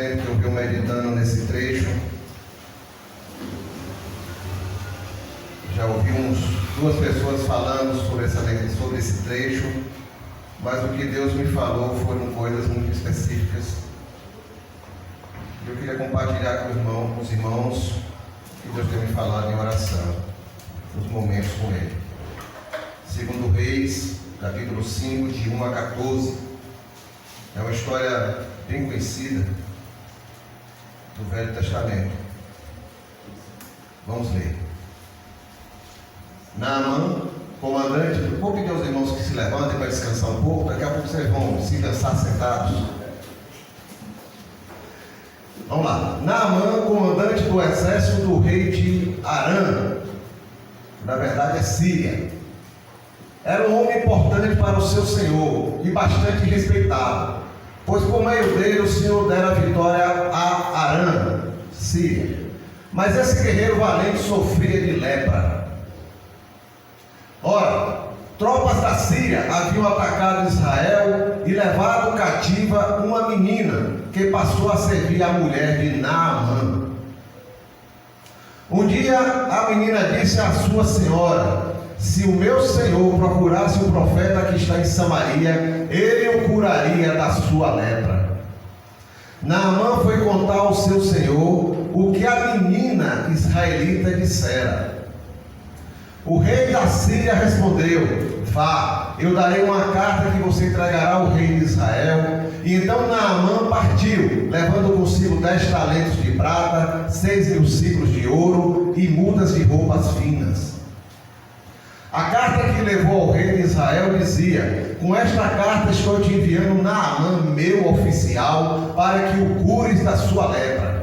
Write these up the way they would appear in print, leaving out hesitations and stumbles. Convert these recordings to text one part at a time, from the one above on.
tempo que eu venho meditando nesse trecho. Já ouvi duas pessoas falando sobre esse trecho, mas o que Deus me falou foram coisas muito específicas. Eu queria compartilhar com os irmãos que Deus tem me falado em oração, nos momentos com Ele. Segundo Reis, capítulo 5, de 1 a 14. É uma história bem conhecida do Velho Testamento. Vamos ler. Naamã, comandante, vou pedir aos irmãos que se levantem para descansar um pouco. Daqui a pouco vocês vão se cansar sentados. Vamos lá. Naamã, comandante do exército do rei de Arã, na verdade é Síria, era um homem importante para o seu senhor e bastante respeitado, pois por meio dele o Senhor dera vitória a Arã, Síria. Mas esse guerreiro valente sofria de lepra. Ora, tropas da Síria haviam atacado Israel e levado cativa uma menina que passou a servir a mulher de Naamã. Um dia a menina disse à sua senhora: se o meu senhor procurasse o profeta que está em Samaria, ele o curaria da sua lepra. Naamã foi contar ao seu senhor o que a menina israelita dissera. O rei da Síria respondeu: vá, eu darei uma carta que você entregará ao rei de Israel. E então Naamã partiu, levando consigo 10 talentos de prata, 6.000 ciclos de ouro e mudas de roupas finas. A carta que levou ao rei de Israel dizia: com esta carta estou te enviando Naamã, meu oficial, para que o cures da sua lepra.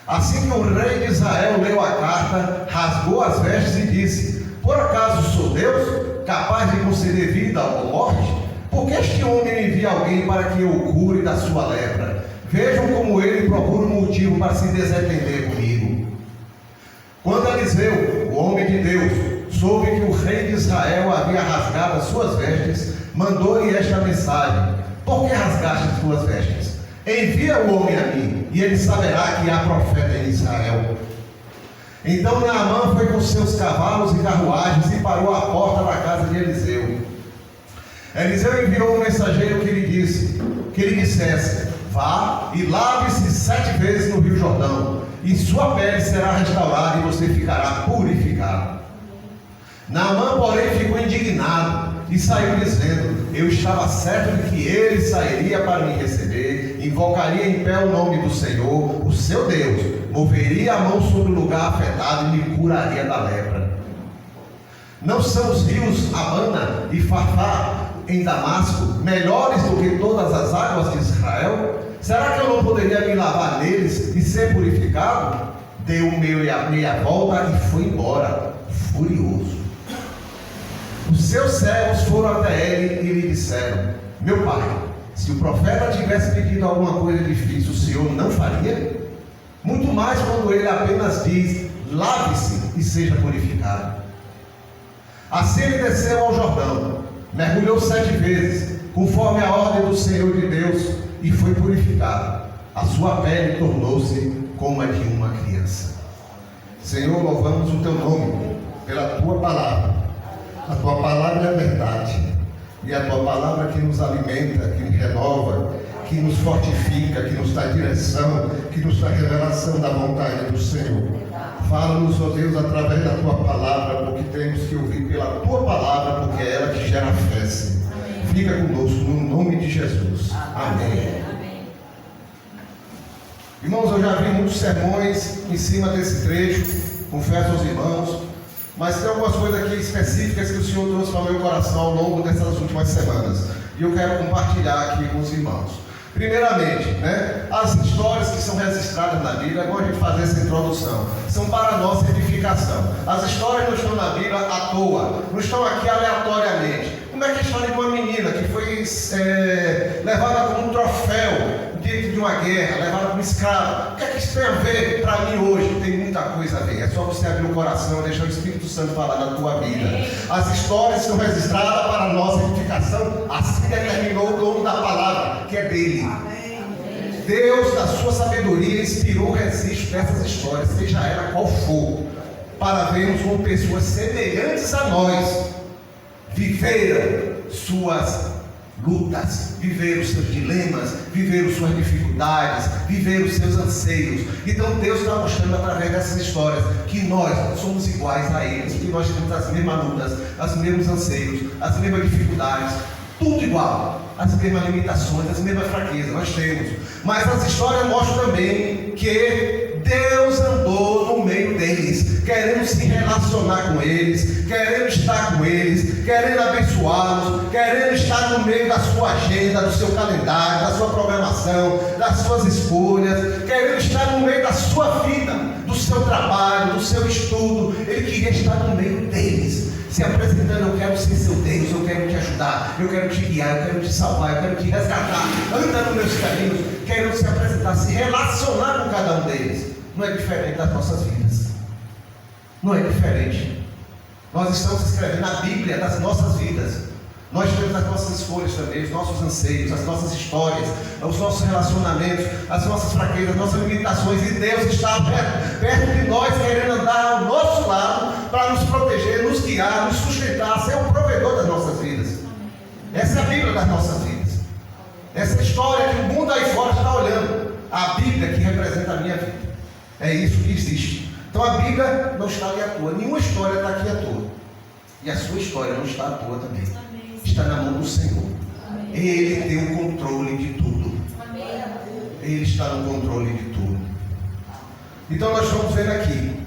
Assim que o rei de Israel leu a carta, rasgou as vestes e disse: por acaso sou Deus, capaz de conceder vida ou morte? Por que este homem me envia alguém para que eu o cure da sua lepra? Vejam como ele procura um motivo para se desentender comigo. Quando Eliseu, o homem de Deus, soube que o rei de Israel havia rasgado as suas vestes, mandou-lhe esta mensagem: por que rasgaste as tuas vestes? Envia o homem a mim, e ele saberá que há profeta em Israel. Então Naamã foi com seus cavalos e carruagens e parou à porta da casa de Eliseu. Eliseu enviou um mensageiro que lhe dissesse: vá e lave-se 7 vezes no rio Jordão, e sua pele será restaurada e você ficará purificado. Naamã, porém, ficou indignado e saiu dizendo: eu estava certo de que ele sairia para me receber, invocaria em pé o nome do Senhor, o seu Deus, moveria a mão sobre o lugar afetado e me curaria da lepra. Não são os rios Abana e Farfá em Damasco melhores do que todas as águas de Israel? Será que eu não poderia me lavar neles e ser purificado? Deu meia volta e foi embora, furioso. Os seus servos foram até ele e lhe disseram: meu pai, se o profeta tivesse pedido alguma coisa difícil, o senhor não faria? Muito mais quando ele apenas diz: lave-se e seja purificado. Assim ele desceu ao Jordão, mergulhou 7 vezes, conforme a ordem do Senhor de Deus, e foi purificado. A sua pele tornou-se como a de uma criança. Senhor, louvamos o teu nome pela tua palavra. A tua palavra é verdade, e a tua palavra que nos alimenta, que nos renova, que nos fortifica, que nos dá direção, que nos dá revelação da vontade do Senhor. Fala-nos, ó Deus, através da tua palavra, porque temos que ouvir pela tua palavra, porque é ela que gera fé, Senhor. Fica conosco, no nome de Jesus. Amém. Irmãos, eu já vi muitos sermões em cima desse trecho, confesso aos irmãos, mas tem algumas coisas aqui específicas que o Senhor trouxe para o meu coração ao longo dessas últimas semanas, e eu quero compartilhar aqui com os irmãos. Primeiramente, as histórias que são registradas na Bíblia, é bom a gente fazer essa introdução, são para a nossa edificação. As histórias não estão na Bíblia à toa, não estão aqui aleatoriamente. Como é que a história de uma menina que foi levada como um troféu dentro de uma guerra, levada como escrava? O que é que isso tem a ver para mim hoje? Tem muita coisa a ver. É só você abrir o coração e deixar o Espírito Santo falar na tua vida. As histórias são registradas para a nossa edificação. Assim determinou o dono da palavra, que é dele. Deus, da sua sabedoria, inspirou o registro dessas histórias, seja ela qual for, para vermos como pessoas semelhantes a nós viveram suas lutas, viveram seus dilemas, viveram suas dificuldades, viveram seus anseios. Então Deus está mostrando através dessas histórias que nós somos iguais a eles, que nós temos as mesmas lutas, os mesmos anseios, as mesmas dificuldades, tudo igual, as mesmas limitações, as mesmas fraquezas nós temos. Mas as histórias mostram também que Deus andou no meio deles, querendo se relacionar com eles, querendo estar com eles, querendo abençoá-los, querendo estar no meio da sua agenda, do seu calendário, da sua programação, das suas escolhas, querendo estar no meio da sua vida, do seu trabalho, do seu estudo. Ele queria estar no meio deles, se apresentando: eu quero ser seu Deus, eu quero te ajudar, eu quero te guiar, eu quero te salvar, eu quero te resgatar, anda nos meus caminhos, querendo se apresentar, se relacionar com cada um deles. Não é diferente das nossas vidas, não é diferente. Nós estamos escrevendo a Bíblia das nossas vidas. Nós temos as nossas escolhas também, os nossos anseios, as nossas histórias, os nossos relacionamentos, as nossas fraquezas, as nossas limitações, e Deus está perto de nós, querendo andar ao nosso lado para nos proteger, nos guiar, nos sustentar, ser o provedor das nossas vidas. Essa é a Bíblia das nossas vidas. Essa história que o mundo aí fora está olhando, a Bíblia que representa a minha vida. É isso que existe. Então a Bíblia não está ali à toa, nenhuma história está aqui à toa, e a sua história não está à toa também. Está na mão do Senhor. Amém. Ele tem o controle de tudo. Amém. Ele está no controle de tudo. Então nós vamos ver aqui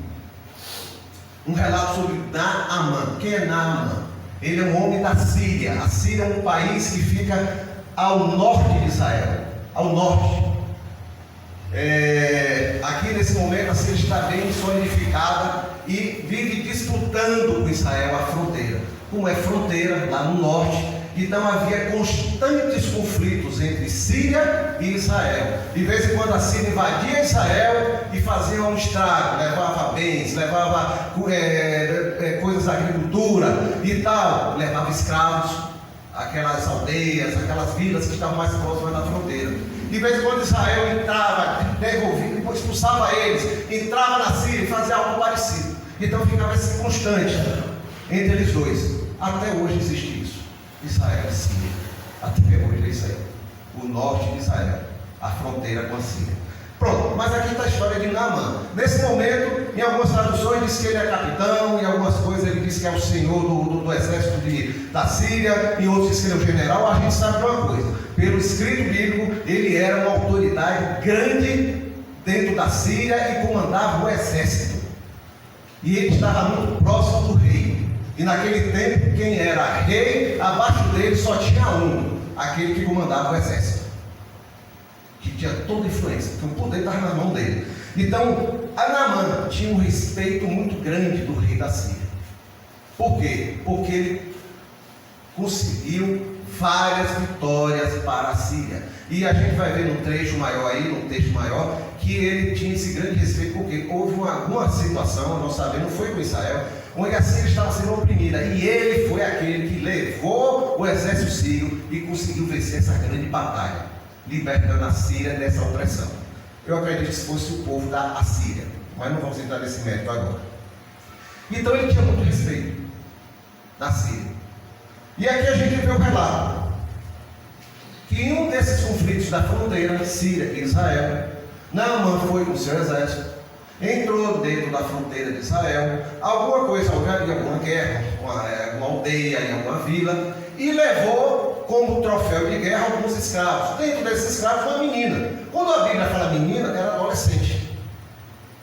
um relato sobre Naamã. Quem é Naamã? Ele é um homem da Síria. A Síria é um país que fica ao norte de Israel, ao norte. Aqui nesse momento a Síria está bem solidificada e vive disputando com Israel a fronteira. Como é fronteira lá no norte, então havia constantes conflitos entre Síria e Israel. De vez em quando a Síria invadia Israel e fazia um estrago, levava bens, levava coisas da agricultura e tal, levava escravos, aquelas aldeias, aquelas vilas que estavam mais próximas da fronteira. De vez em quando Israel entrava, devolvia, depois expulsava eles, entrava na Síria e fazia algo parecido. Então ficava esse constante entre eles dois. Até hoje existe isso. Israel e Síria. Até hoje é isso aí. O norte de Israel, a fronteira com a Síria. Pronto, mas aqui está a história de Naamã. Nesse momento, em algumas traduções diz que ele é capitão, em algumas coisas ele diz que é o senhor do exército da Síria, em outros diz que ele é o general. A gente sabe de uma coisa: pelo escrito bíblico, ele era uma autoridade grande dentro da Síria e comandava o exército. E ele estava muito próximo do rei. E naquele tempo, quem era rei, abaixo dele só tinha um, aquele que comandava o exército, que tinha toda a influência, que o poder estava na mão dele. Então, Naamã tinha um respeito muito grande do rei da Síria. Por quê? Porque ele conseguiu várias vitórias para a Síria. E a gente vai ver num trecho maior aí, num texto maior, que ele tinha esse grande respeito, porque houve alguma situação, não sabemos, não foi com Israel, onde a Síria estava sendo oprimida, e ele foi aquele que levou o exército sírio e conseguiu vencer essa grande batalha, libertando a Síria dessa opressão. Eu acredito que fosse o povo da Assíria, mas não vamos entrar nesse mérito agora. Então ele tinha muito respeito da Síria. E aqui a gente vê o relato que em um desses conflitos da fronteira Síria e Israel, Naamã foi com seu exército, entrou dentro da fronteira de Israel, alguma coisa, alguma guerra, uma aldeia, em alguma vila, e levou como troféu de guerra alguns escravos. Dentro desses escravos, uma menina. Quando a Bíblia fala menina, era adolescente.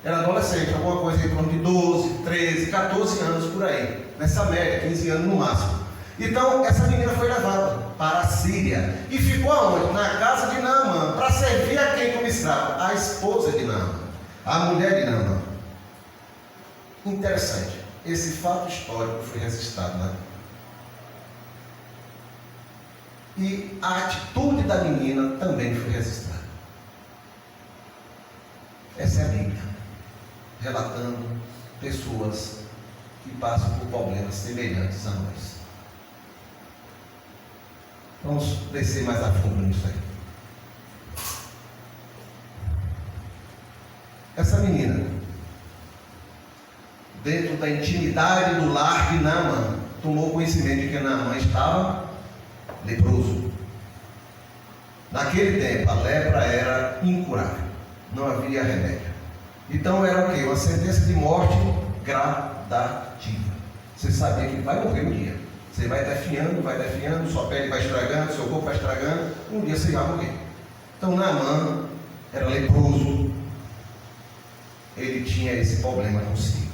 Era adolescente, alguma coisa em torno de 12, 13, 14 anos por aí. Nessa média, 15 anos no máximo. Então, essa menina foi levada para a Síria e ficou aonde? Na casa de Naamã, para servir a quem como escravo? A esposa de Naamã, a mulher de Naamã. Interessante, esse fato histórico foi registrado, né? E a atitude da menina também foi registrada. Essa é a Bíblia, relatando pessoas que passam por problemas semelhantes a nós. Vamos descer mais a fundo nisso aí. Essa menina, dentro da intimidade do lar de Naamã, tomou conhecimento de que Naamã estava leproso. Naquele tempo, a lepra era incurável, não havia remédio. Então era o quê? Uma sentença de morte gradativa. Você sabia que vai morrer um dia. Você vai definhando, sua pele vai estragando, seu corpo vai estragando, um dia você vai morrer. Então Naamã era leproso, ele tinha esse problema consigo.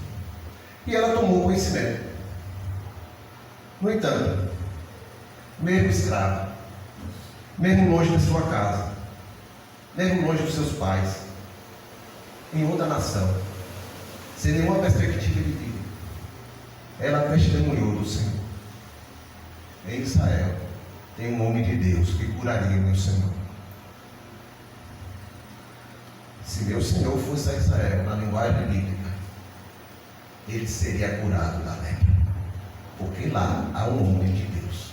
E ela tomou conhecimento. No entanto, mesmo escrava, mesmo longe da sua casa, mesmo longe dos seus pais, em outra nação, sem nenhuma perspectiva de vida, ela testemunhou do Senhor. Em Israel tem um homem de Deus que curaria meu Senhor. Se meu Senhor fosse a Israel, na linguagem bíblica, ele seria curado da lepra, porque lá há um homem de Deus.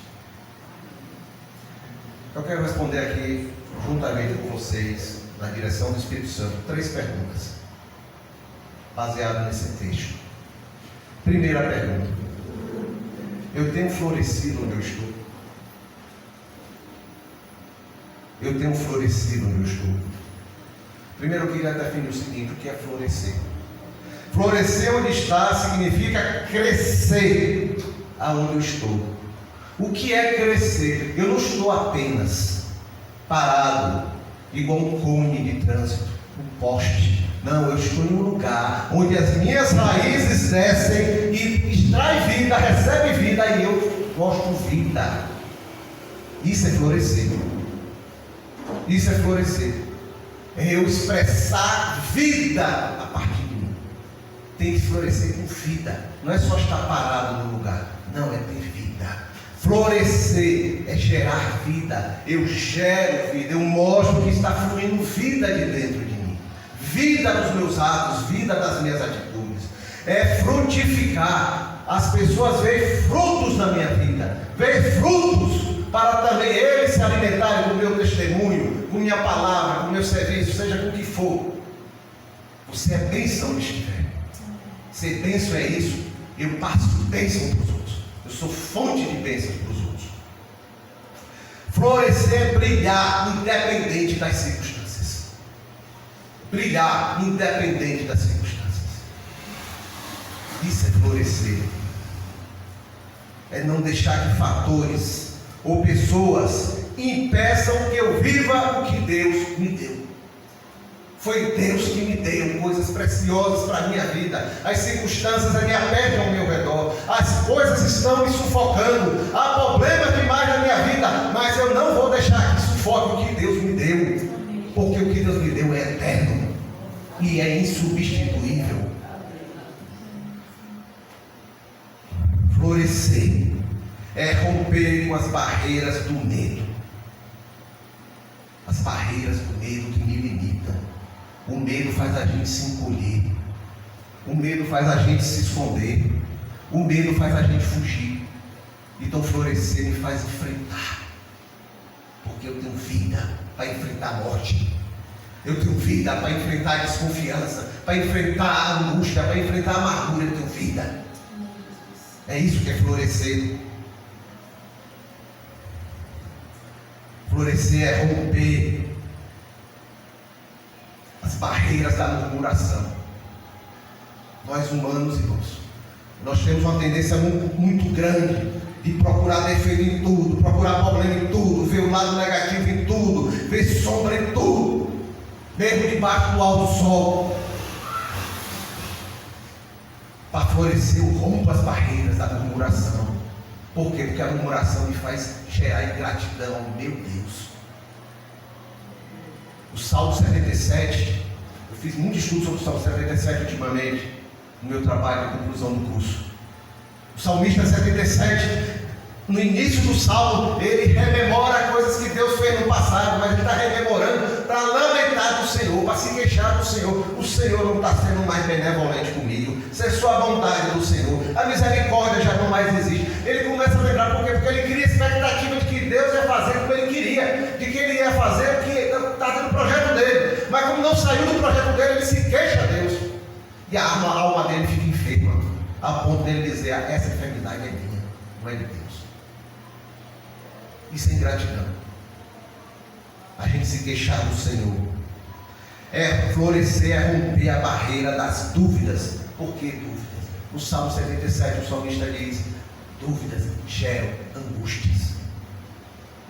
Eu quero responder aqui, juntamente com vocês, na direção do Espírito Santo, 3 perguntas, baseadas nesse texto. Primeira pergunta: eu tenho florescido onde eu estou? Eu tenho florescido onde eu estou? Primeiro eu queria definir o seguinte: o que é florescer? Florescer onde está significa crescer aonde eu estou. O que é crescer? Eu não estou apenas parado, igual um cone de trânsito, um poste. Não, eu estou em um lugar onde as minhas raízes descem e extrai vida, recebe vida, e eu mostro vida. Isso é florescer. Isso é florescer. É eu expressar vida a partir de mim. Tem que florescer com vida. Não é só estar parado no lugar. Não, é ter vida. Florescer é gerar vida. Eu gero vida. Eu mostro que está fluindo vida de dentro de mim. Vida dos meus atos, vida das minhas atitudes. É frutificar. As pessoas veem frutos na minha vida. Veem frutos para também eles se alimentarem do meu testemunho, com minha palavra, com meu serviço, seja com o que for. Você é bênção onde estiver. Ser bênção é isso. Eu passo bênção para os outros. Eu sou fonte de bênçãos para os outros. Florescer é brilhar independente das circunstâncias. Brilhar independente das circunstâncias. Isso é florescer. É não deixar que fatores ou pessoas impeçam que eu viva o que Deus me deu. Foi Deus que me deu coisas preciosas para a minha vida. As circunstâncias me apertam ao meu redor. As coisas estão me sufocando. Há problemas demais na minha vida, mas eu não vou deixar que sufoque o que Deus me deu. Porque o que Deus me deu é eterno e é insubstituível. Florescer é romper com as barreiras do medo. As barreiras do medo que me limitam. O medo faz a gente se encolher. O medo faz a gente se esconder. O medo faz a gente fugir. Então florescer me faz enfrentar. Porque eu tenho vida para enfrentar a morte. Eu tenho vida para enfrentar a desconfiança, para enfrentar a angústia, para enfrentar a amargura. Eu tenho vida. É isso que é florescer. Florescer é romper as barreiras da murmuração. Nós humanos, irmãos, nós temos uma tendência muito grande de procurar defeito em tudo, procurar problema em tudo, ver o lado negativo em tudo, ver sombra em tudo, mesmo debaixo do alto sol. Para florescer, eu rompo as barreiras da murmuração. Por quê? Porque a murmuração me faz gerar ingratidão. Meu Deus. O Salmo 77, eu fiz muito estudo sobre o Salmo 77 ultimamente, no meu trabalho de conclusão do curso. O Salmista 77, no início do Salmo, ele rememora coisas que Deus fez no passado, mas ele está rememorando para lamentar do Senhor, para se queixar do Senhor. O Senhor não está sendo mais benevolente comigo. Isso é só a vontade do Senhor. A misericórdia já não mais existe. Ele começa a lembrar por quê? Porque ele cria expectativa de que Deus ia fazer como ele queria, de que ele ia fazer o que está no projeto dele. Mas como não saiu do projeto dele, ele se queixa a Deus. E a alma dele fica enferma, a ponto dele dizer: essa enfermidade é minha, não é de Deus. Isso é ingratidão. A gente se queixar do Senhor é florescer, é romper a barreira das dúvidas. Por que dúvidas? No Salmo 77 o salmista diz: dúvidas geram angústias.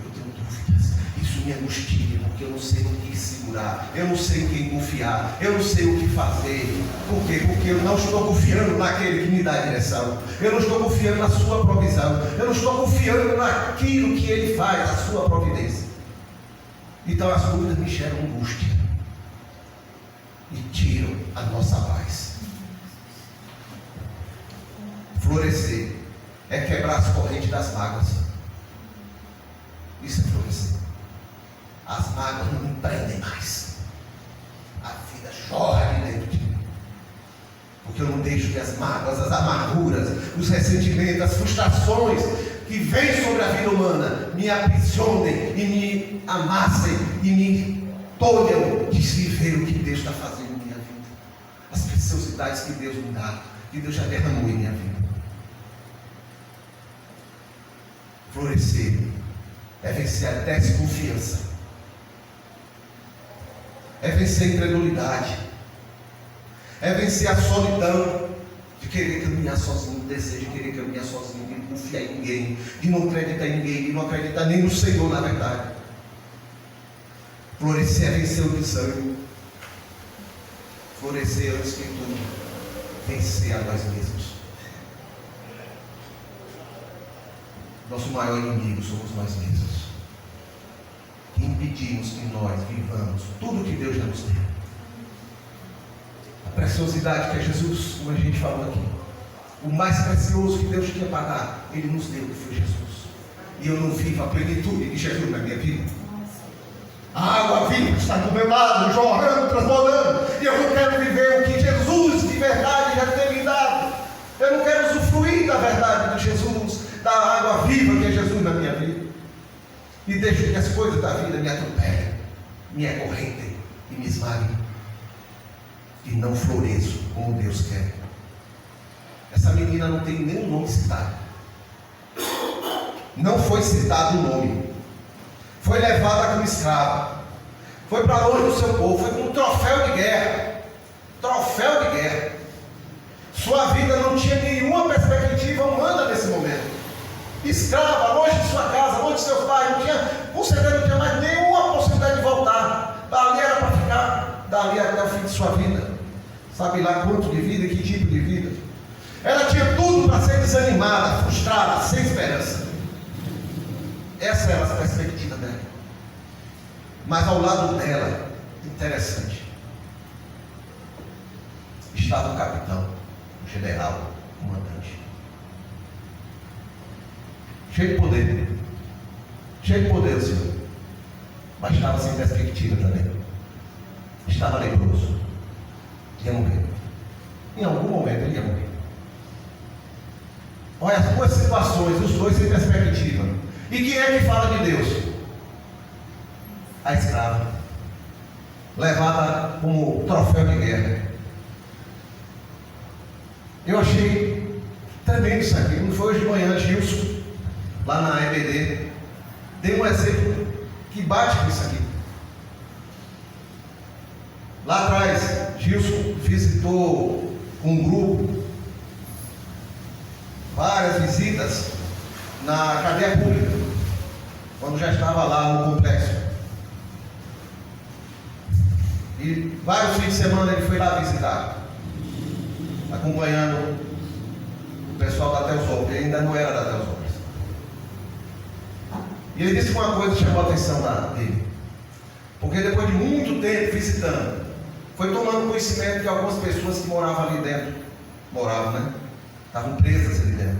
Eu tenho dúvidas, isso me angustia, porque eu não sei o que segurar, eu não sei em quem confiar, eu não sei o que fazer. Por quê? Porque eu não estou confiando naquele que me dá a direção, eu não estou confiando na sua provisão, eu não estou confiando naquilo que ele faz, a sua providência. Então as dúvidas me geram angústia e tiram a nossa paz. Florescer é quebrar as correntes das mágoas. Isso é florescer. As mágoas não me prendem mais. A vida jorra de dentro de mim, porque eu não deixo que as mágoas, as amarguras, os ressentimentos, as frustrações que vêm sobre a vida humana me aprisionem e me amassem e me tolham de se ver o que Deus está fazendo em minha vida, as preciosidades que Deus me dá, que Deus já derramou em minha vida. Florescer é vencer a desconfiança, é vencer a incredulidade, é vencer a solidão de querer caminhar sozinho, o desejo de querer caminhar sozinho, de não confiar em ninguém, de não acreditar em ninguém, de não acreditar nem no Senhor, na verdade. Florescer é vencer o desânimo. Florescer, antes de tudo, vencer a nós mesmos. Nosso maior inimigo somos nós mesmos, que impedimos que nós vivamos tudo que Deus já nos deu. A preciosidade que é Jesus, como a gente falou aqui, o mais precioso que Deus tinha para dar, Ele nos deu, que foi Jesus. E eu não vivo a plenitude de Jesus na minha vida. A água viva está do meu lado, jorrando, transbordando, e eu não quero viver o que Jesus de verdade já tem me dado. Eu não quero usufruir da verdade de Jesus, da água viva que é Jesus na minha vida, e deixo que as coisas da vida me atropelem, me acorrentem e me esmaguem, e não floresço como Deus quer. Essa menina não tem nenhum nome citado, não foi citado o nome, foi levada como escrava, foi para longe do seu povo, foi como um troféu de guerra. Sua vida não tinha nenhuma perspectiva humana nesse momento. Escrava, longe de sua casa, longe de seus pais, não tinha, com certeza não tinha mais nenhuma possibilidade de voltar. Dali era para ficar, dali até o fim de sua vida. Sabe lá quanto de vida, que tipo de vida. Ela tinha tudo para ser desanimada, frustrada, sem esperança. Essa era a perspectiva dela. Mas ao lado dela, interessante, estava o capitão, o general, o comandante. Cheio de poder o Senhor, mas estava sem perspectiva também. Estava leproso, ia morrer. Em algum momento ele ia morrer. Olha as duas situações, os dois sem perspectiva. E quem é que fala de Deus? A escrava, levada como troféu de guerra. Eu achei tremendo isso aqui. Não foi hoje de manhã, Gilson, lá na EBD, deu um exemplo que bate com isso aqui. Lá atrás, Gilson visitou um grupo, várias visitas na cadeia pública, quando já estava lá no complexo. E vários fins de semana ele foi lá visitar, acompanhando o pessoal da Teosópolis. Ele ainda não era da Teosópolis. E ele disse uma coisa que chamou a atenção dele, porque depois de muito tempo visitando, foi tomando conhecimento de algumas pessoas que moravam ali dentro, estavam presas ali dentro.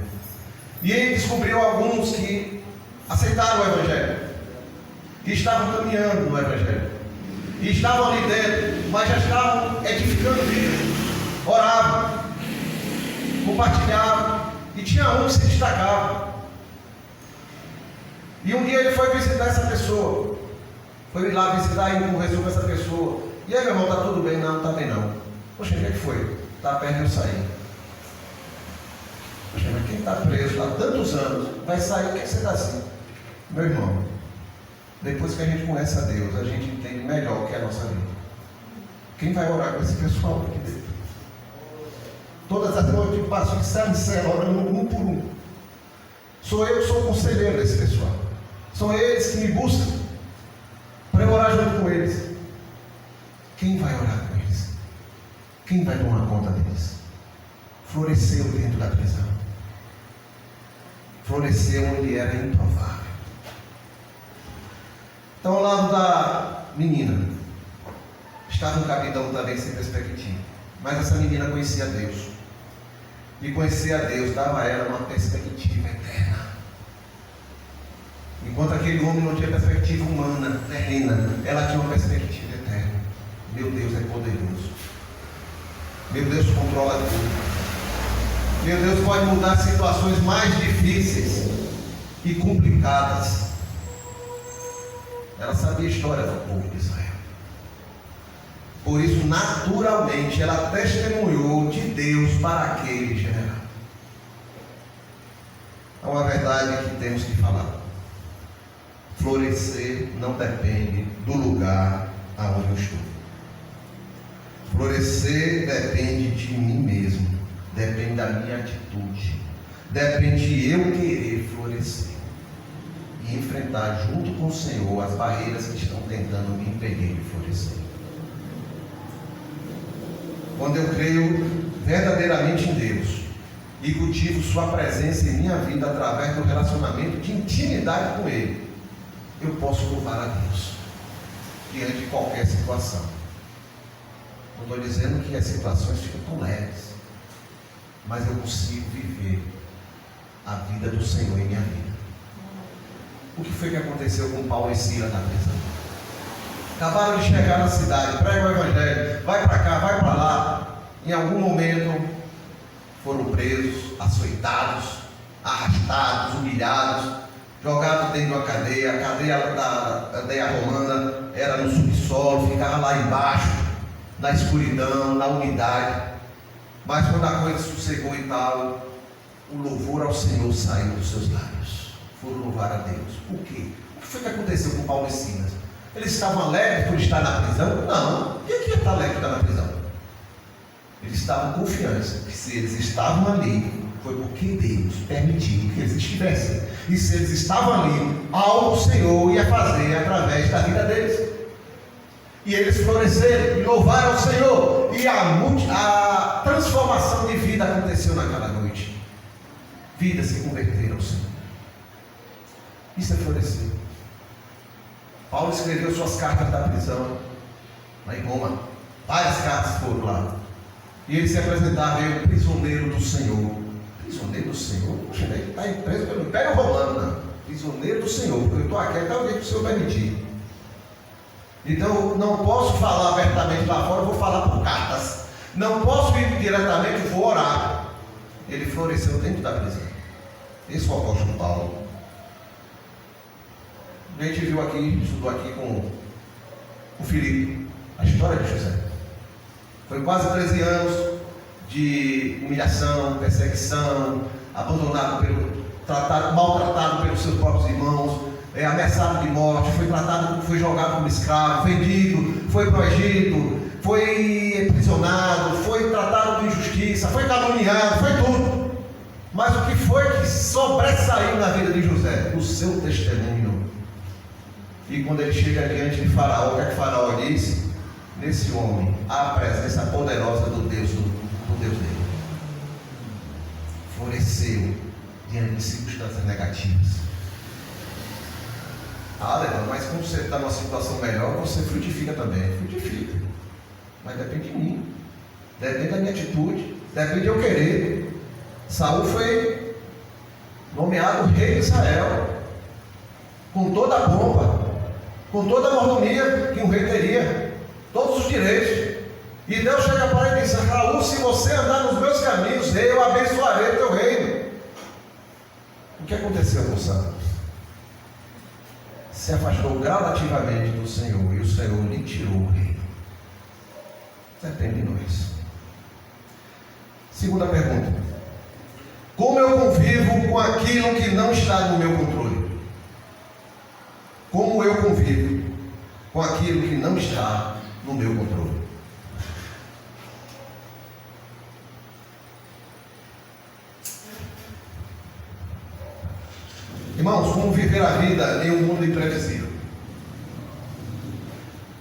E ele descobriu alguns que aceitaram o Evangelho, que estavam caminhando no Evangelho, e estavam ali dentro, mas já estavam edificando vida, oravam, compartilhavam, e tinha um que se destacava. E um dia ele foi visitar essa pessoa, foi lá visitar e conversou com essa pessoa, E aí, meu irmão, está tudo bem? Não, não está bem não. Poxa, o que é que foi? Está perto de eu sair. Poxa, mas quem está preso há tantos anos vai sair, o que é que você está assim? Meu irmão, depois que a gente conhece a Deus, a gente entende melhor o que é a nossa vida. Quem vai orar com esse pessoal aqui dentro? Todas as noites eu passo de cela em cela, orando um por um. Sou eu que sou o conselheiro desse pessoal. São eles que me buscam para eu orar junto com eles. Quem vai orar com eles? Quem vai tomar conta deles? Floresceu dentro da prisão. Floresceu onde era improvável. Então, ao lado da menina, estava um capitão também sem perspectiva. Mas essa menina conhecia Deus. E conhecer a Deus dava a ela uma perspectiva eterna. Enquanto aquele homem não tinha perspectiva humana, terrena, ela tinha uma perspectiva eterna. Meu Deus é poderoso. Meu Deus controla tudo. Meu Deus pode mudar situações mais difíceis e complicadas. Ela sabia a história do povo de Israel. Por isso, naturalmente, ela testemunhou de Deus para aquele general. É uma verdade que temos que falar. Florescer não depende do lugar aonde eu estou. Florescer depende de mim mesmo. Depende da minha atitude. Depende de eu querer florescer. E enfrentar junto com o Senhor as barreiras que estão tentando me impedir de florescer. Quando eu creio verdadeiramente em Deus e cultivo sua presença em minha vida através do relacionamento de intimidade com Ele, eu posso louvar a Deus diante de qualquer situação. Não estou dizendo que as situações ficam tão leves, mas eu consigo viver a vida do Senhor em minha vida. O que foi que aconteceu com Paulo e Silas na prisão? Acabaram de chegar na cidade, prega o evangelho, vai para cá, vai para lá. Em algum momento foram presos, açoitados, arrastados, humilhados, jogados dentro de uma cadeia. A cadeia da cadeia romana era no subsolo, ficava lá embaixo, na escuridão, na umidade. Mas quando a coisa sossegou e tal, o louvor ao Senhor saiu dos seus lábios. Foram louvar a Deus. Por quê? O que foi que aconteceu com Paulo e Silas? Eles estavam alegres por estar na prisão? Não. E que está alegre por estar na prisão? Eles estavam confiantes que se eles estavam ali, foi porque Deus permitiu que eles estivessem. E se eles estavam ali, algo o Senhor ia fazer através da vida deles. E eles floresceram e louvaram o Senhor. E a transformação de vida aconteceu naquela noite. Vidas se converteram ao Senhor. Isso é florescer. Paulo escreveu suas cartas da prisão, lá em Roma. Várias cartas foram lá. E ele se apresentava, eu, prisioneiro do Senhor. Prisioneiro do Senhor? Poxa, ele está preso pelo Império Romano, não. Prisioneiro do Senhor, porque eu estou aqui até o dia que o Senhor permitir. Então, eu não posso falar abertamente lá fora, eu vou falar por cartas. Não posso ir diretamente, eu vou orar. Ele floresceu dentro da prisão. Esse é o apóstolo Paulo. A gente viu aqui, estudou aqui com o Filipe, a história de José. Foi quase 13 anos de humilhação, perseguição, abandonado maltratado pelos seus próprios irmãos, ameaçado de morte, foi jogado como escravo, vendido, foi para o Egito, foi aprisionado, foi tratado com injustiça, foi caluniado, foi tudo. Mas o que foi que sobressaiu na vida de José? O seu testemunho. E quando ele chega diante de Faraó, o que é que Faraó diz? Nesse homem há a presença poderosa do Deus dele. Floresceu diante de circunstâncias negativas. Leandro, mas quando você está numa situação melhor, você frutifica também. Frutifica. Mas depende de mim. Depende da minha atitude. Depende de eu querer. Saul foi nomeado rei de Israel. Com toda a pompa. Com toda a mordomia que um rei teria. Todos os direitos. E Deus chega para ele e diz: Raul, se você andar nos meus caminhos, eu abençoarei o teu reino. O que aconteceu com Saul? Se afastou gradativamente do Senhor, e o Senhor lhe tirou o reino. Depende de nós. Segunda pergunta: como eu convivo com aquilo que não está no meu controle? Como eu convivo com aquilo que não está no meu controle? Irmãos, como viver a vida em um mundo imprevisível?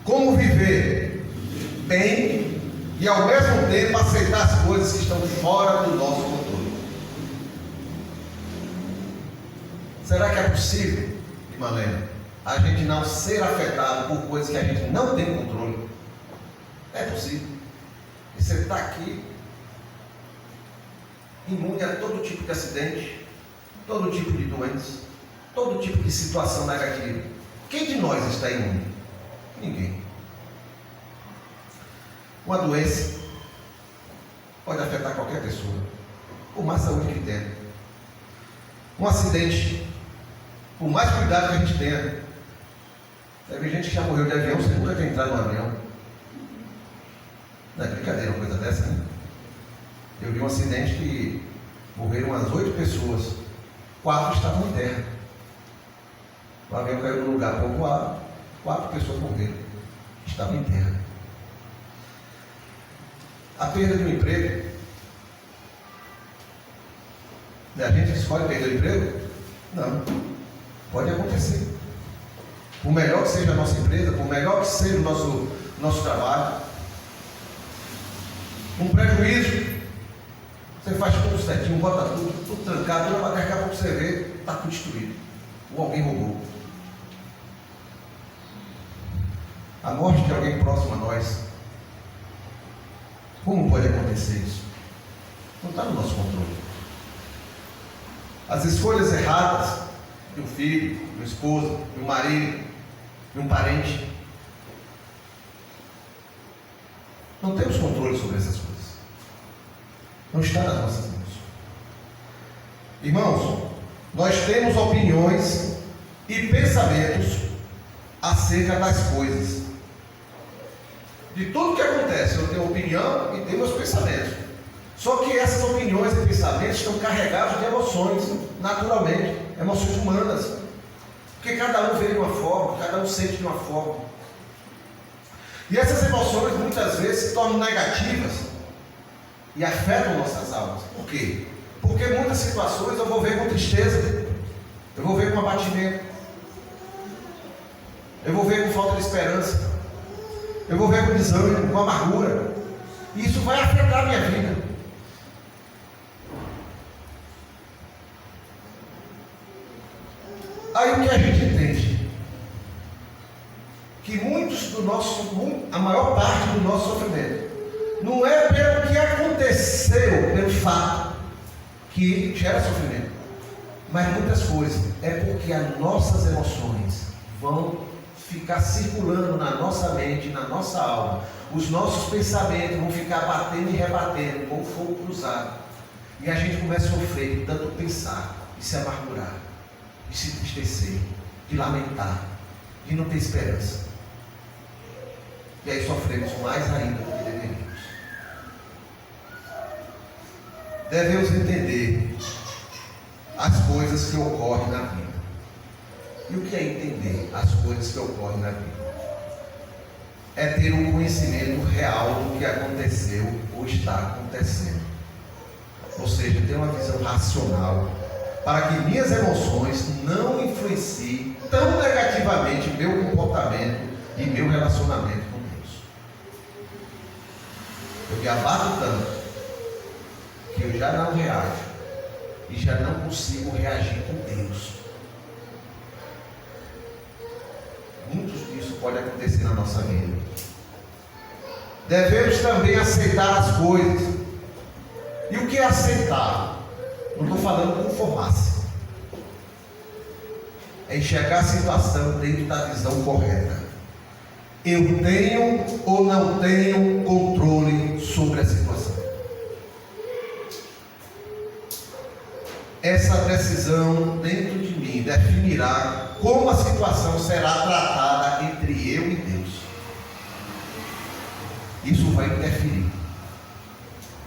Como viver bem e ao mesmo tempo aceitar as coisas que estão fora do nosso controle? Será que é possível, irmã Lena, a gente não ser afetado por coisas que a gente não tem controle? É possível. E você está aqui imune a todo tipo de acidente, todo tipo de doença, todo tipo de situação negativa. Quem de nós está imune? Ninguém. Uma doença pode afetar qualquer pessoa, por mais saúde que tenha. Um acidente, por mais cuidado que a gente tenha. Teve gente que já morreu de avião sem nunca ter entrado no avião. Não é brincadeira uma coisa dessa, né? Eu vi um acidente que morreram umas 8 pessoas, 4 estavam em terra. O avião caiu num lugar povoado, 4 pessoas morreram, estavam em terra. A perda de um emprego, a gente escolhe perder o emprego? Não, pode acontecer. Por melhor que seja a nossa empresa, por melhor que seja o nosso trabalho, um prejuízo, você faz tudo certinho, bota tudo trancado, mas daqui a pouco você vê, está tudo destruído, ou alguém roubou. A morte de alguém próximo a nós, como pode acontecer isso? Não está no nosso controle. As escolhas erradas de um filho, de uma esposa, de um marido, de um parente, não temos controle sobre essas coisas. Não está nas nossas mãos. Irmãos, nós temos opiniões e pensamentos acerca das coisas. De tudo que acontece, eu tenho opinião e tenho meus pensamentos. Só que essas opiniões e pensamentos estão carregados de emoções, naturalmente, emoções humanas. Porque cada um vê de uma forma, cada um sente de uma forma. E essas emoções muitas vezes se tornam negativas e afetam nossas almas. Por quê? Porque em muitas situações eu vou ver com tristeza, eu vou ver com abatimento, eu vou ver com falta de esperança, eu vou ver com desânimo, com amargura. E isso vai afetar a minha vida. Aí o que a gente entende? Que a maior parte do nosso sofrimento não é pelo que aconteceu, pelo fato que gera sofrimento, mas muitas coisas é porque as nossas emoções vão ficar circulando na nossa mente, na nossa alma. Os nossos pensamentos vão ficar batendo e rebatendo com fogo cruzado, e a gente começa a sofrer de tanto pensar e se amargurar, de se entristecer, de lamentar, de não ter esperança. E aí sofremos mais ainda do que deveríamos. Devemos entender as coisas que ocorrem na vida. E o que é entender as coisas que ocorrem na vida? É ter um conhecimento real do que aconteceu ou está acontecendo. Ou seja, ter uma visão racional, para que minhas emoções não influenciem tão negativamente meu comportamento e meu relacionamento com Deus. Eu me abato tanto que eu já não reajo e já não consigo reagir com Deus. Muitos disso pode acontecer na nossa vida. Devemos também aceitar as coisas. E o que é aceitar? Não estou falando conformar-se. É enxergar a situação dentro da visão correta. Eu tenho ou não tenho controle sobre a situação. Essa decisão dentro de mim definirá como a situação será tratada entre eu e Deus. Isso vai interferir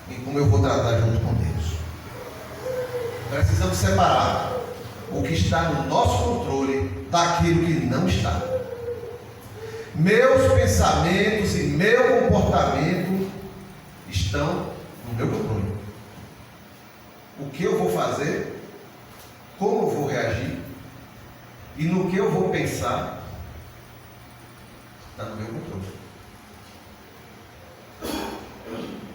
em como eu vou tratar junto com Deus. Precisamos separar o que está no nosso controle daquilo que não está. Meus pensamentos e meu comportamento estão no meu controle. O que eu vou fazer, como eu vou reagir e no que eu vou pensar está no meu controle.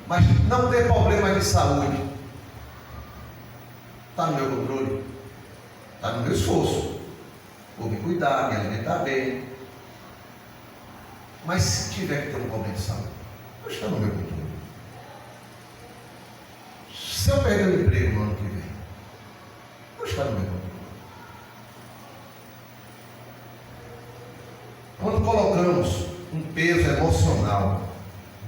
Mas não ter problema de saúde está no meu controle, está no meu esforço. Vou me cuidar, me alimentar bem. Mas se tiver que ter um problema de saúde, não está no meu controle. Se eu perder o emprego no ano que vem, não está no meu controle. Quando colocamos um peso emocional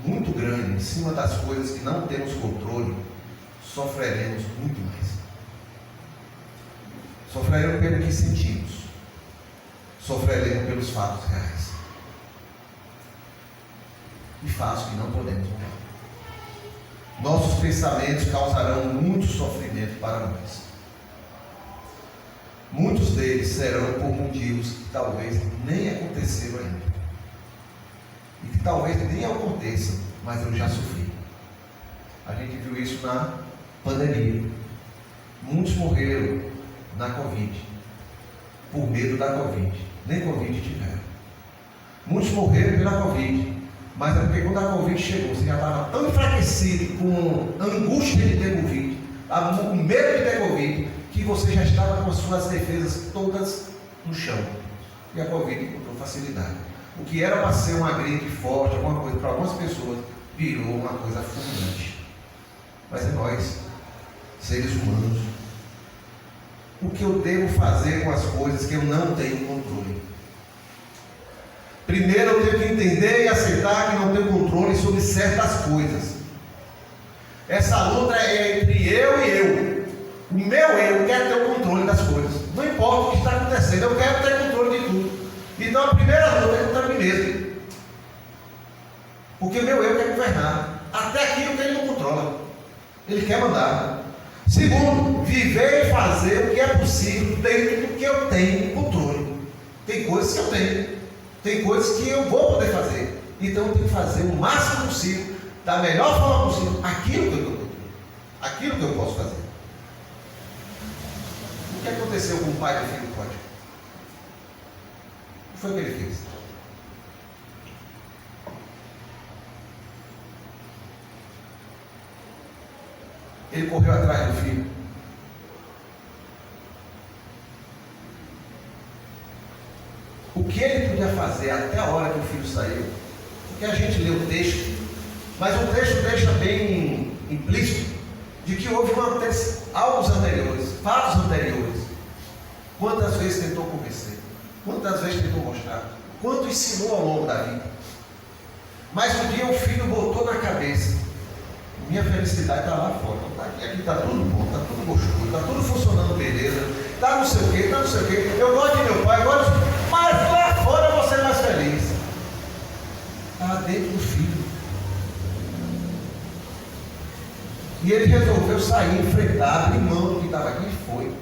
muito grande em cima das coisas que não temos controle, sofreremos muito mais. Sofreremos pelo que sentimos, sofreremos pelos fatos reais e fatos que não podemos mudar. Nossos pensamentos causarão muito sofrimento para nós. Muitos deles serão por motivos que talvez nem aconteceram ainda. E que talvez nem aconteçam, mas eu já sofri. A gente viu isso na pandemia. Muitos morreram na Covid, por medo da Covid. Nem Covid tiveram. Muitos morreram pela Covid, mas é porque quando a Covid chegou, você já estava tão enfraquecido, com angústia de ter Covid, com medo de ter Covid, que você já estava com as suas defesas todas no chão. E a Covid encontrou facilidade. O que era para ser uma gripe forte, alguma coisa para algumas pessoas, virou uma coisa fulminante. Mas é nós, seres humanos. O que eu devo fazer com as coisas que eu não tenho controle? Primeiro eu tenho que entender e aceitar que não tenho controle sobre certas coisas. Essa luta é entre eu e eu. O meu eu quer ter o controle das coisas. Não importa o que está acontecendo, eu quero ter controle de tudo. Então a primeira luta é contra mim mesmo. Porque o meu eu quer governar. Até aquilo que ele não controla. Ele quer mandar. Segundo, viver e fazer o que é possível dentro do que eu tenho controle. Tem coisas que eu tenho. Tem coisas que eu vou poder fazer. Então eu tenho que fazer o máximo possível, da melhor forma possível, aquilo que eu tenho controle. Aquilo que eu posso fazer. O que aconteceu com o pai do filho pródigo? O que foi que ele fez? Ele correu atrás do filho. O que ele podia fazer até a hora que o filho saiu? Porque a gente lê o texto, mas o texto deixa bem implícito de que houve algo anteriores, fatos anteriores. Quantas vezes tentou convencer? Quantas vezes tentou mostrar? Quanto ensinou ao longo da vida? Mas um dia o filho botou na cabeça: minha felicidade está lá fora, não está aqui. Aqui está tudo bom, está tudo gostoso, está tudo funcionando beleza, está não sei o que, está não sei o que. Eu gosto de meu pai, mas lá fora eu vou ser mais feliz. Está dentro do filho. E ele resolveu sair, enfrentar, abrir mão do que estava aqui e foi.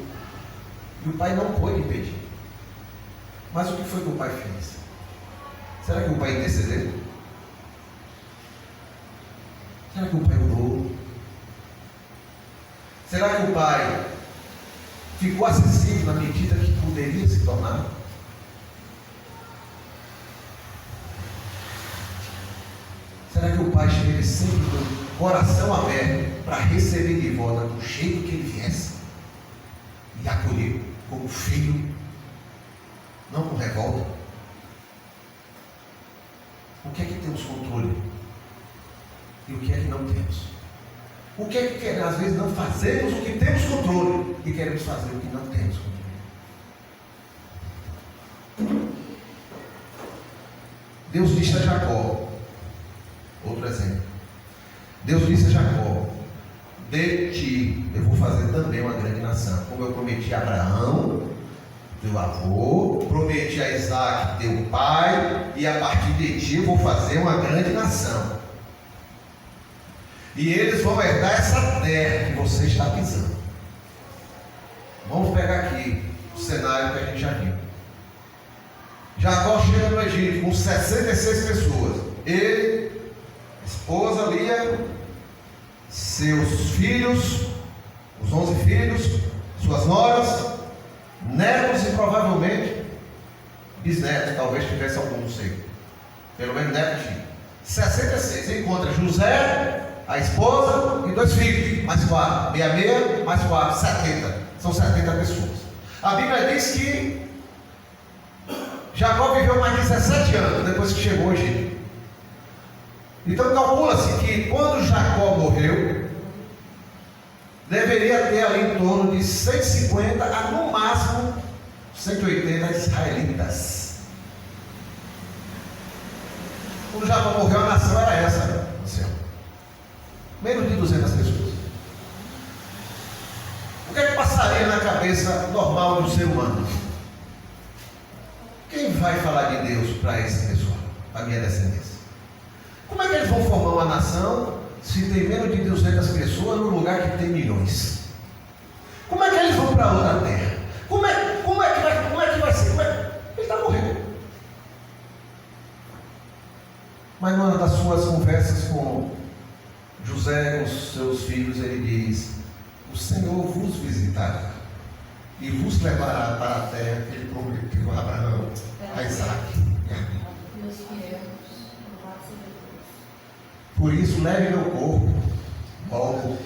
E o pai não pôde impedir. Mas o que foi que o pai fez? Será que o pai intercedeu? Será que o pai orou? Será que o pai ficou acessível na medida que poderia se tornar? Será que o pai esteve sempre com o coração aberto para receber de volta do jeito que ele viesse e acolher como filho, não com revolta? O que é que temos controle? E o que é que não temos? O que é que às vezes não fazemos o que temos controle e queremos fazer o que não temos controle? Deus disse a Jacó, outro exemplo. Deus disse a Jacó: de ti eu vou fazer também uma grande nação, como eu prometi a Abraão, teu avô, prometi a Isaac, teu pai, e a partir de ti eu vou fazer uma grande nação. E eles vão herdar essa terra que você está pisando. Vamos pegar aqui o cenário que a gente já viu. Jacó chega no Egito com 66 pessoas. Ele, esposa Lia, seus filhos, os 11 filhos, suas noras, netos e provavelmente bisnetos, talvez tivesse algum, não sei. Pelo menos neto tinha. 66. Encontra José, a esposa e 2 filhos, mais 4. 66, mais 4, 70. São 70 pessoas. A Bíblia diz que Jacó viveu mais de 17 anos depois que chegou ao Egito. Então calcula-se que quando Jacó morreu, deveria ter ali em torno de 150 a no máximo 180 israelitas. Quando Jacó morreu, a nação era essa, né? Menos de 200 pessoas. O que é que passaria na cabeça normal do ser humano? Quem vai falar de Deus para esse pessoal, para a minha descendência? Como é que eles vão formar uma nação se tem menos de 200 pessoas num lugar que tem milhões? Como é que eles vão para outra terra? Como é que vai ser? Ele está morrendo. Mas numa das suas conversas com José, com os seus filhos, ele diz: o Senhor vos visitará e vos levará para a terra que ele prometeu a Abraão, a Isaac e a mim. Por isso, leve meu corpo logo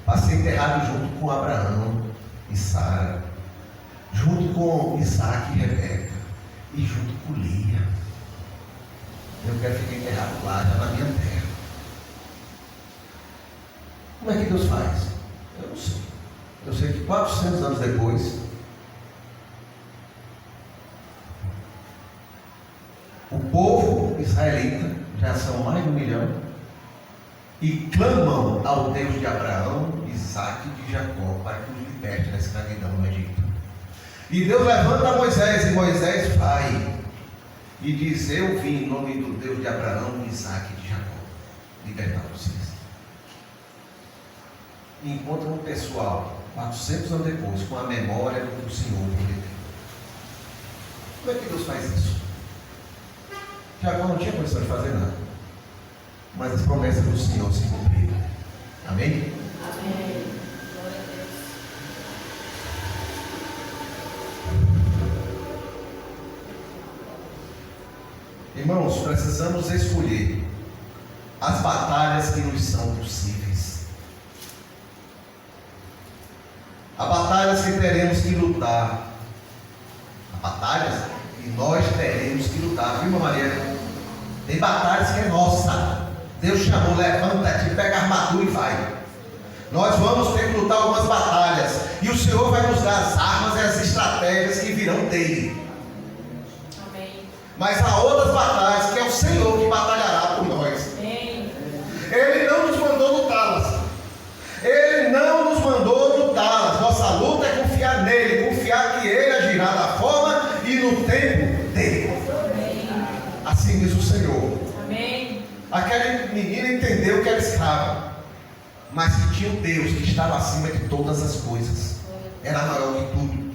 para ser enterrado junto com Abraão e Sara, junto com Isaac e Rebeca e junto com Lia. Eu quero ficar enterrado lá, já na minha terra. Como é que Deus faz? Eu não sei. Eu sei que 400 anos depois, o povo israelita, já são mais de 1 milhão, e clamam ao Deus de Abraão, Isaac e de Jacó para que os liberte da escravidão no Egito. E Deus levanta Moisés, e Moisés vai e diz: eu vim em nome do Deus de Abraão, Isaac e de Jacó libertar vocês. E encontra um pessoal 400 anos depois com a memória do que o Senhor prometeu. Como é que Deus faz isso? Jacó não tinha condição de fazer nada, mas as promessas do Senhor se cumpriram. Amém? Amém. Glória a Deus. Irmãos, precisamos escolher as batalhas que nos são possíveis. Há batalhas que teremos que lutar. Há batalhas que nós teremos que lutar. Viu, Maria? Tem batalhas que é nossa. Deus chamou: levanta-te, pega a armadura e vai. Nós vamos ter que lutar algumas batalhas. E o Senhor vai nos dar as armas e as estratégias que virão dele. Amém. Mas há outras batalhas que é o Senhor que batalhará por nós. Amém. Ele não nos mandou lutá-las. Ele não nos mandou lutá-las. Nossa luta é confiar nele, confiar que ele agirá da forma e no tempo dele. Amém. Assim diz o Senhor. Amém. Aquela menina entendeu que era escrava, mas que tinha um Deus que estava acima de todas as coisas. Era maior que tudo.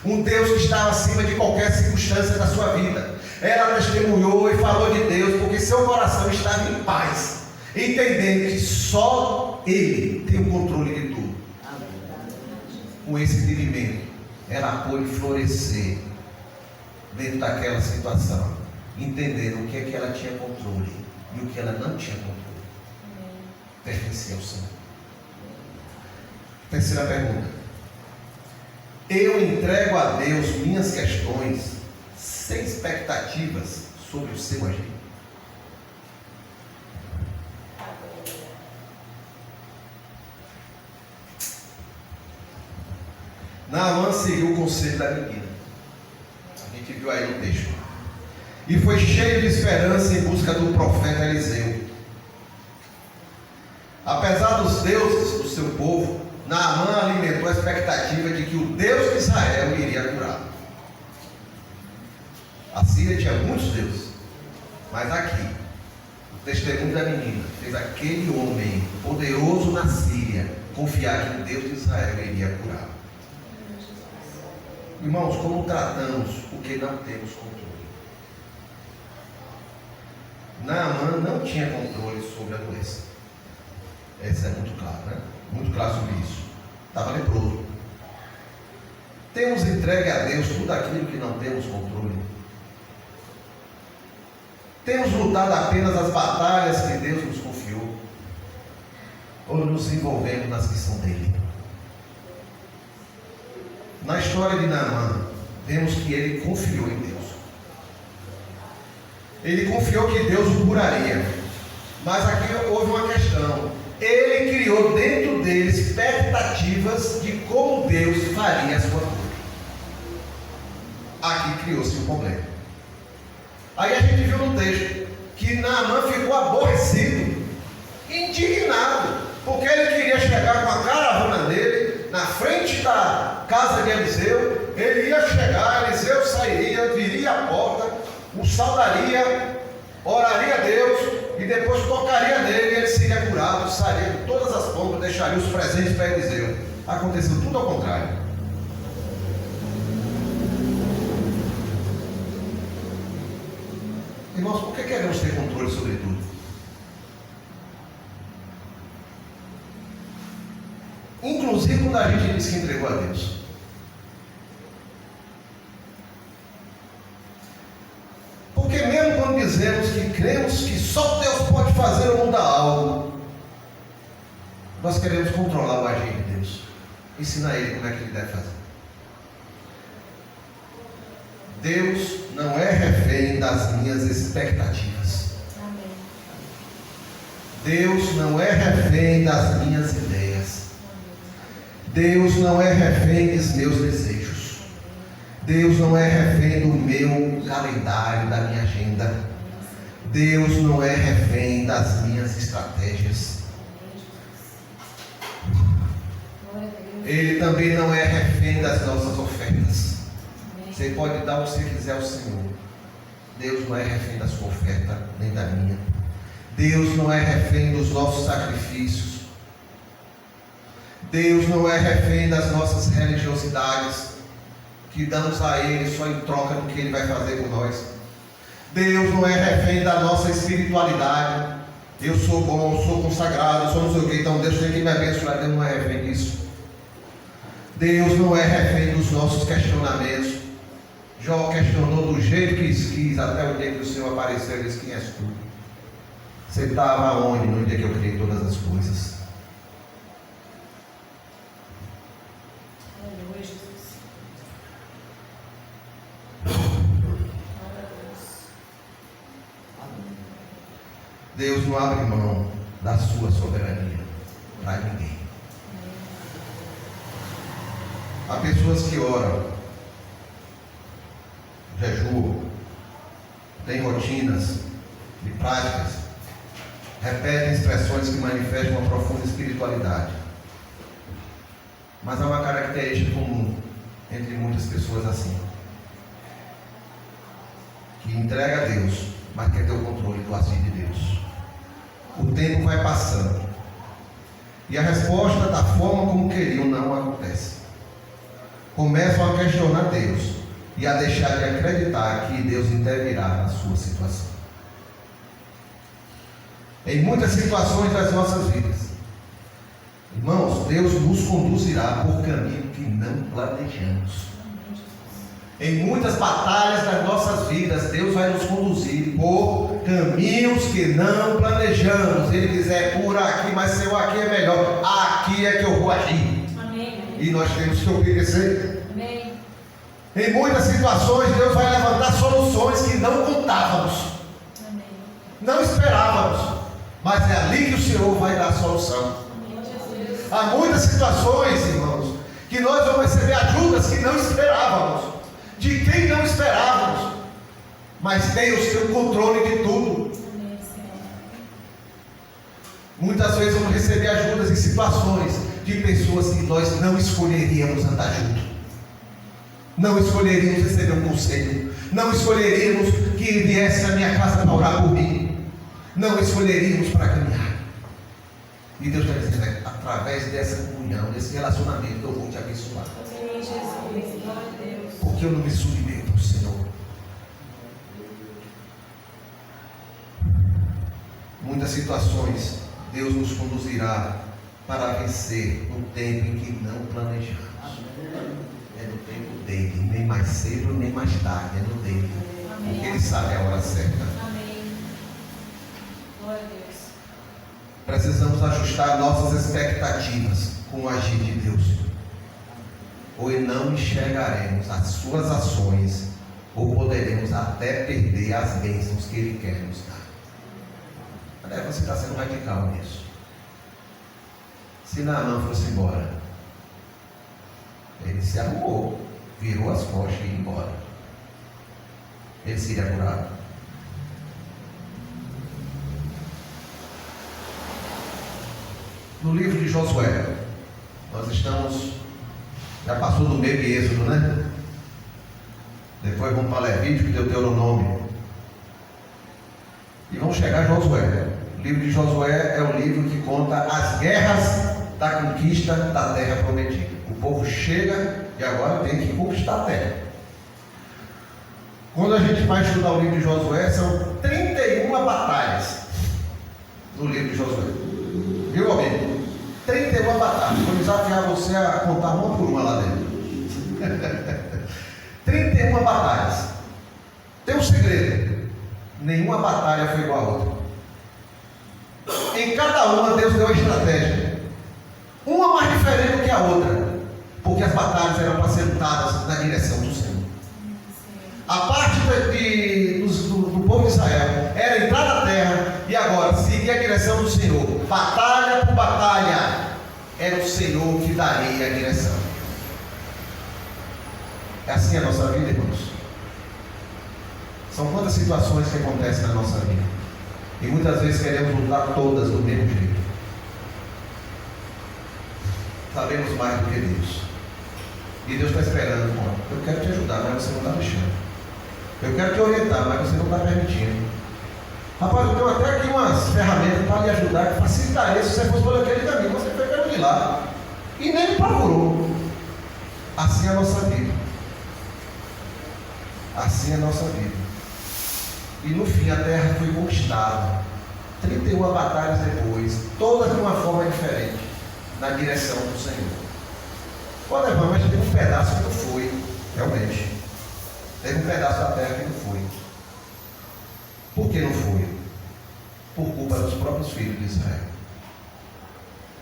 Um Deus que estava acima de qualquer circunstância da sua vida. Ela testemunhou e falou de Deus, porque seu coração estava em paz, entendendo que só Ele tem o controle de tudo. Com esse entendimento, ela pôde florescer dentro daquela situação, entendendo o que é que ela tinha controle e o que ela não tinha controle. Pertencia ao Senhor. Terceira pergunta: eu entrego a Deus minhas questões sem expectativas sobre o seu agir? Naamã seguiu o conselho da menina. A gente viu aí no texto. E foi cheio de esperança em busca do profeta Eliseu. Apesar dos deuses do seu povo, Naamã alimentou a expectativa de que o Deus de Israel iria curá-lo. A Síria tinha muitos deuses, mas aqui, testemunho da menina, fez aquele homem poderoso na Síria confiar que o Deus de Israel iria curar. Irmãos, como tratamos o que não temos controle? Naamã não tinha controle sobre a doença. Essa é muito claro, né? Muito claro sobre isso. Estava leproso. Temos entregue a Deus tudo aquilo que não temos controle. Temos lutado apenas as batalhas que Deus nos confiou, ou nos envolvemos nas que são dele? Na história de Naamã, vemos que ele confiou em Deus. Ele confiou que Deus o curaria. Mas aqui houve uma questão. Ele criou dentro dele expectativas de como Deus faria a sua cura. Aqui criou-se um problema. Aí a gente viu no texto que Naamã ficou aborrecido, indignado, porque ele queria chegar com a caravana dele na frente da casa de Eliseu. Ele ia chegar, Eliseu sairia, viria à porta, o saudaria, oraria a Deus e depois tocaria nele, ele seria curado, sairia de todas as pompas, deixaria os presentes para Eliseu. Aconteceu tudo ao contrário. Irmãos, por que queremos ter controle sobre tudo? Inclusive quando a gente diz que entregou a Deus. Porque mesmo quando dizemos que cremos que só Deus pode fazer ou mudar algo, nós queremos controlar o agir de Deus, ensinar Ele como é que Ele deve fazer. Deus não é refém das minhas expectativas. Amém. Deus não é refém das minhas ideias. Deus não é refém dos meus desejos. Deus não é refém do meu calendário, da minha agenda. Deus não é refém das minhas estratégias. Ele também não é refém das nossas ofertas. Você pode dar o que você quiser ao Senhor. Deus não é refém da sua oferta, nem da minha. Deus não é refém dos nossos sacrifícios. Deus não é refém das nossas religiosidades, que damos a Ele só em troca do que Ele vai fazer por nós. Deus não é refém da nossa espiritualidade. Eu sou bom, eu sou consagrado, eu sou não sei o que, então Deus tem que me abençoar. Deus não é refém disso. Deus não é refém dos nossos questionamentos. Jó questionou do jeito que quis, até o dia que o Senhor apareceu e disse: quem és tu? Você estava onde no dia que eu criei todas as coisas? Aleluia, Jesus. Deus não abre mão da sua soberania para ninguém. Há pessoas que oram, jejuam, têm rotinas e práticas, repetem expressões que manifestam uma profunda espiritualidade. Mas há uma característica comum entre muitas pessoas assim, que entrega a Deus, mas quer ter o controle do agir de Deus. O tempo vai passando e a resposta da forma como queriam não acontece. Começam a questionar Deus e a deixar de acreditar que Deus intervirá na sua situação. Em muitas situações das nossas vidas, irmãos, Deus nos conduzirá por caminho que não planejamos. Em muitas batalhas das nossas vidas, Deus vai nos conduzir por caminhos que não planejamos. Ele quiser por aqui, mas se eu aqui é melhor, aqui é que eu vou agir. Amém. E nós temos que obedecer. Amém. Em muitas situações, Deus vai levantar soluções que não contávamos, Amém. não esperávamos, mas é ali que o Senhor vai dar a solução. Amém, Jesus. Há muitas situações, irmãos, que nós vamos receber ajudas que não esperávamos, de quem não esperávamos, mas Deus tem o controle de tudo. Amém, Senhor. Muitas vezes vamos receber ajudas em situações de pessoas que nós não escolheríamos andar junto, não escolheríamos receber um conselho, não escolheríamos que viesse na minha casa para orar por mim, não escolheríamos para caminhar. E Deus está dizendo, através dessa comunhão, desse relacionamento, eu vou te abençoar. Amém, Jesus. Glória a Deus. Porque eu não me submeto ao Senhor. Muitas situações Deus nos conduzirá para vencer no tempo em que não planejamos. É no tempo dele, nem mais cedo, nem mais tarde, é no dele. Porque ele sabe a hora certa. Amém. Glória a Deus. Precisamos ajustar nossas expectativas com o agir de Deus. Ou não enxergaremos as suas ações, ou poderemos até perder as bênçãos que Ele quer nos dar. Aliás, você está sendo radical nisso. Se Naamã fosse embora, ele se arrumou, virou as costas e ia embora. Ele seria curado. No livro de Josué, nós estamos, já passou do meio de Êxodo, né? Depois vamos para Levítico e Deuteronômio. E vamos chegar a Josué. O livro de Josué é o livro que conta as guerras da conquista da terra prometida. O povo chega e agora tem que conquistar a terra. Quando a gente vai estudar o livro de Josué, são 31 batalhas no livro de Josué. Viu, alguém? 31 batalhas. Vou desafiar você a contar uma por uma lá dentro. 31 batalhas. Tem um segredo. Nenhuma batalha foi igual a outra. Em cada uma Deus deu a estratégia. Uma mais diferente do que a outra. Porque as batalhas eram para ser lutadas na direção do Senhor. A parte do povo de Israel era entrar na terra e agora seguir a direção do Senhor. Batalha por batalha. Era o Senhor que daria a direção. É assim a nossa vida, irmãos. São quantas situações que acontecem na nossa vida. E muitas vezes queremos lutar todas do mesmo jeito. Sabemos mais do que Deus. E Deus está esperando. Eu quero te ajudar, mas você não está deixando. Eu quero te orientar, mas você não está permitindo. Rapaz, eu tenho até aqui umas ferramentas para lhe ajudar, que facilitaria se você fosse por aquele caminho. Você foi pelo de lá. E nem me procurou. Assim é a nossa vida. Assim é a nossa vida. E no fim a terra foi conquistada. 31 batalhas depois, todas de uma forma diferente, na direção do Senhor. Olha, irmão, mas teve um pedaço que não foi, realmente. Teve um pedaço da terra que não foi. Por que não foi? Por culpa dos próprios filhos de Israel.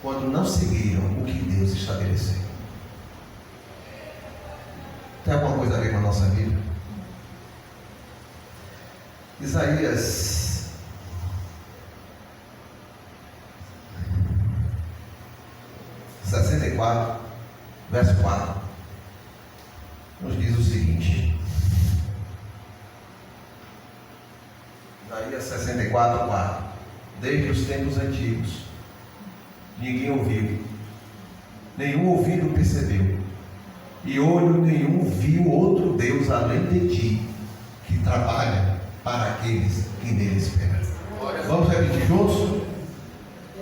Quando não seguiram o que Deus estabeleceu. Tem alguma coisa a ver com a nossa vida? Isaías 64, verso 4, nos diz o seguinte. Isaías 64, 4. Desde os tempos antigos, ninguém ouviu, nenhum ouvido percebeu, e olho nenhum viu outro Deus além de ti, que trabalha para aqueles que nele esperam. Vamos repetir juntos?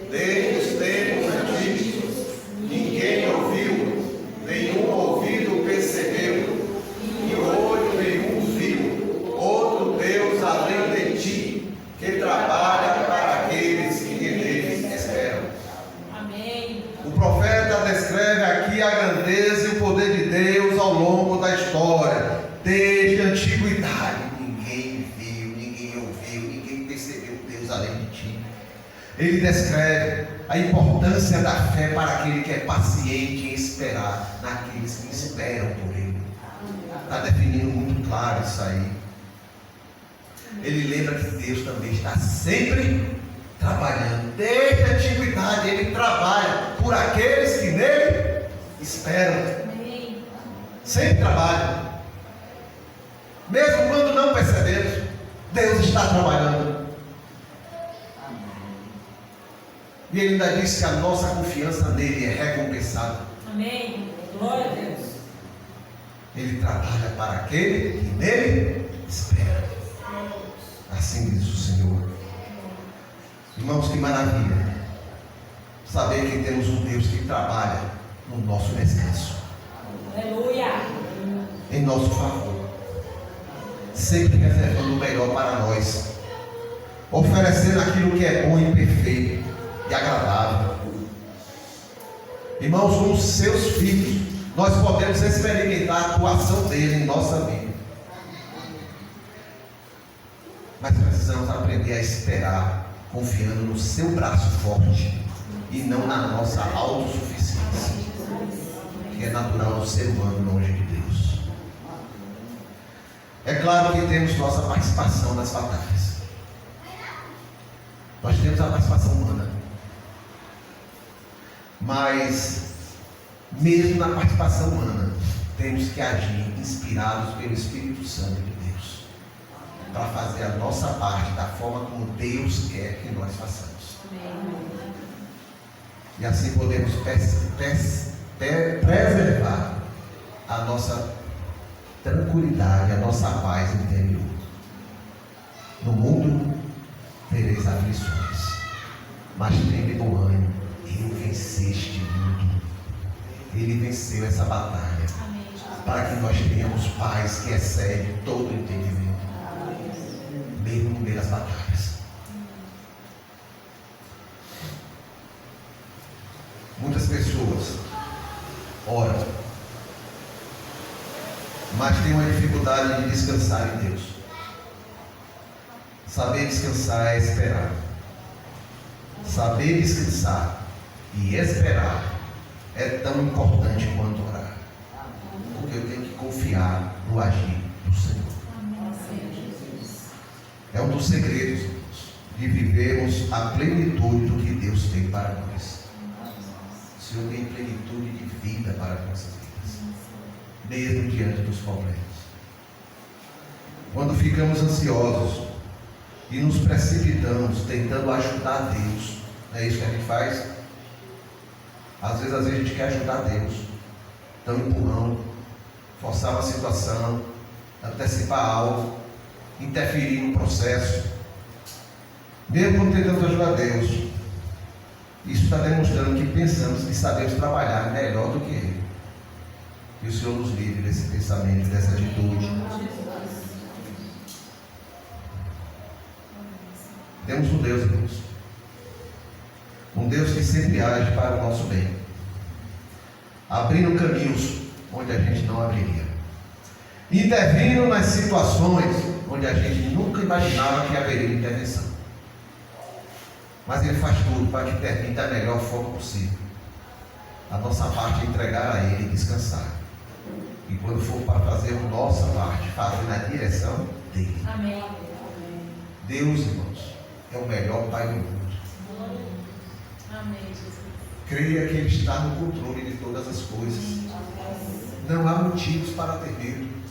Desde os tempos antigos, ninguém ouviu, nenhum ouvido percebeu, e olho nenhum viu outro Deus além de ti, que trabalha para aqueles que nele esperam. Amém. O profeta descreve aqui a grandeza e o poder de Deus ao longo da história, desde a antiguidade. Ele descreve a importância da fé para aquele que é paciente em esperar naqueles que esperam por Ele. Está definindo muito claro isso aí. Ele lembra que Deus também está sempre trabalhando. Desde a antiguidade Ele trabalha por aqueles que nele esperam. Sempre trabalha. Mesmo quando não percebemos, Deus está trabalhando. E Ele ainda diz que a nossa confiança nele é recompensada. Amém. Glória a Deus. Ele trabalha para aquele que nele espera. Assim diz o Senhor. Irmãos, que maravilha saber que temos um Deus que trabalha no nosso descanso. Aleluia. Em nosso favor, sempre reservando o melhor para nós, oferecendo aquilo que é bom e perfeito e agradável. Irmãos, com os seus filhos, nós podemos experimentar a atuação dele em nossa vida. Mas precisamos aprender a esperar, confiando no seu braço forte e não na nossa autossuficiência, que é natural do ser humano longe de Deus. É claro que temos nossa participação nas batalhas. Nós temos a participação humana. Mas, mesmo na participação humana, temos que agir inspirados pelo Espírito Santo de Deus, para fazer a nossa parte da forma como Deus quer que nós façamos. E assim podemos preservar a nossa tranquilidade, a nossa paz interior. No mundo tereis aflições, mas tende bom ânimo. Ele venceu este mundo. Ele venceu essa batalha. Para que nós tenhamos paz que excede todo entendimento, mesmo no meio das batalhas. Muitas pessoas oram, mas têm uma dificuldade de descansar em Deus. Saber descansar é esperar. Saber descansar e esperar é tão importante quanto orar, porque eu tenho que confiar no agir do Senhor. É um dos segredos de vivermos a plenitude do que Deus tem para nós. O Senhor tem plenitude de vida para as nossas vidas, mesmo diante dos problemas. Quando ficamos ansiosos e nos precipitamos tentando ajudar Deus, não é isso que a gente faz? Às vezes a gente quer ajudar Deus, então empurrão, forçar uma situação, antecipar algo, interferir no processo, mesmo tentando ajudar Deus. Isso está demonstrando que pensamos que sabemos trabalhar melhor do que Ele. E o Senhor nos livre desse pensamento, dessa atitude. Temos um Deus, irmãos, um Deus que sempre age para o nosso bem, abrindo caminhos onde a gente não abriria, intervindo nas situações onde a gente nunca imaginava que haveria intervenção. Mas Ele faz tudo para que termine da melhor forma possível. A nossa parte é entregar a Ele e descansar. E quando for para fazer a nossa parte, fazer na direção dEle. Amém. Deus, irmãos, é o melhor Pai do mundo. Amém, Jesus. Creia que Ele está no controle de todas as coisas. Não há motivos para ter medo.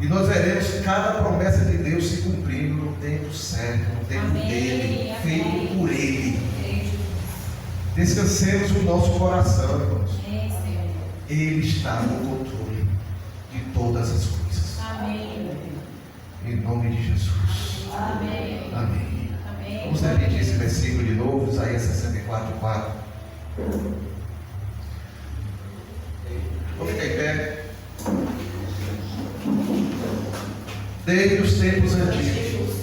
E nós veremos cada promessa de Deus se cumprindo no tempo certo, no tempo dele, feito por Ele. Descansemos o nosso coração, irmãos. Ele está no controle de todas as coisas. Amém. Em nome de Jesus. Amém. Amém. Amém. Vamos repetir esse versículo de novo, Isaías 64:4. Vamos ficar em pé. Desde os tempos antigos,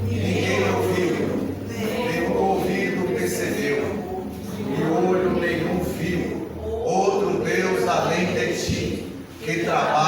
ninguém ouviu, nem o ouvido percebeu, e olho nenhum viu outro Deus além de ti, que trabalha